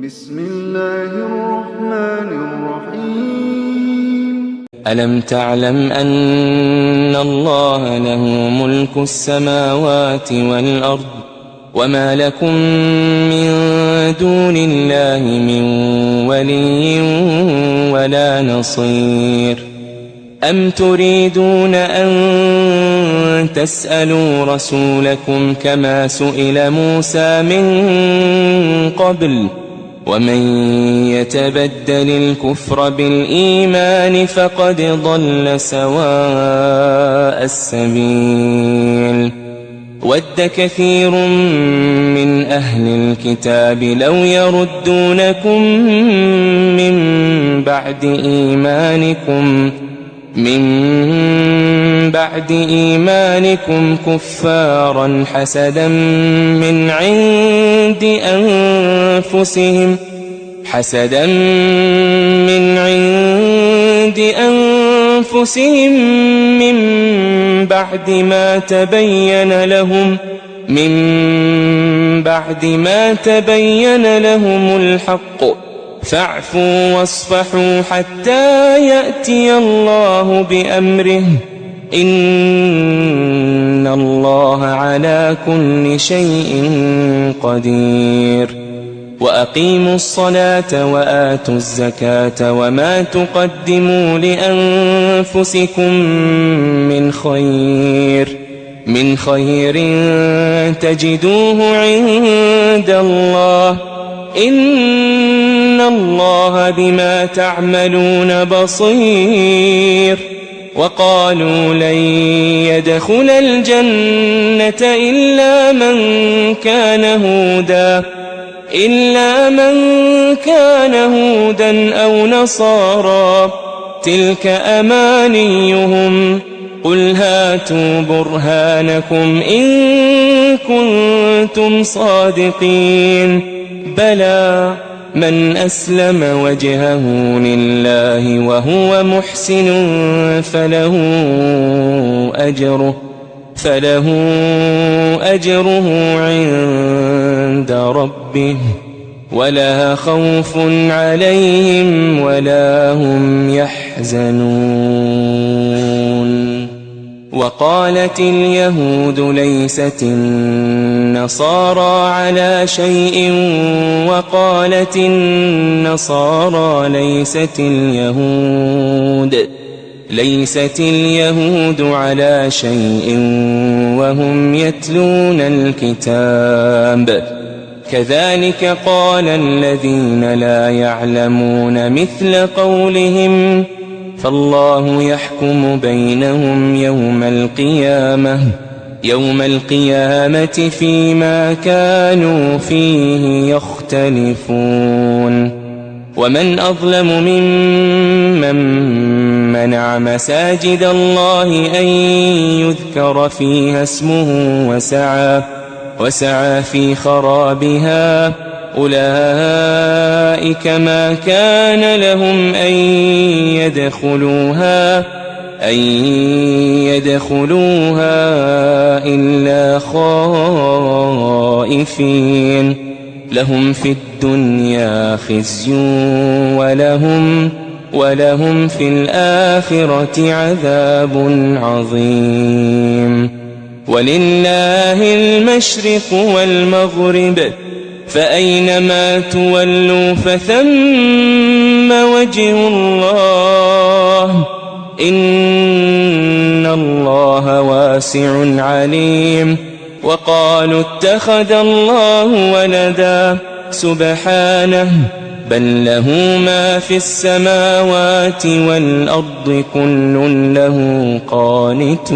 بسم الله الرحمن الرحيم. ألم تعلم أن الله له ملك السماوات والأرض وما لكم من دون الله من ولي ولا نصير أم تريدون أن تسألوا رسولكم كما سئل موسى من قبل ومن يتبدل الكفر بالإيمان فقد ضل سواء السبيل ود كثير من أهل الكتاب لو يردونكم من بعد إيمانكم كفارا حسدا من عند أنفسهم من بعد ما تبين لهم الحق فاعفوا واصفحوا حتى يأتي الله بأمره إن الله على كل شيء قدير وأقيموا الصلاة وآتوا الزكاة وما تقدموا لأنفسكم من خير تجدوه عند الله إن الله بما تعملون بصير وقالوا لن يدخل الجنة إلا من كان هودا أو نصارى تلك أمانيهم قل هاتوا برهانكم إن كنتم صادقين بلى من أسلم وجهه لله وهو محسن فله أجره عند ربه ولا خوف عليهم ولا هم يحزنون وقالت اليهود ليست النصارى على شيء وقالت النصارى ليست اليهود على شيء وهم يتلون الكتاب كذلك قال الذين لا يعلمون مثل قولهم فالله يحكم بينهم يوم القيامة فيما كانوا فيه يختلفون ومن أظلم ممن منع مساجد الله أن يذكر فيها اسمه وسعى في خرابها أولئك ما كان لهم أن يدخلوها إلا خائفين لهم في الدنيا خزي ولهم في الآخرة عذاب عظيم ولله المشرق والمغرب فأينما تولوا فثم وجه الله إن الله واسع عليم وقالوا اتخذ الله ولدا سبحانه بل له ما في السماوات والأرض كل له قانتون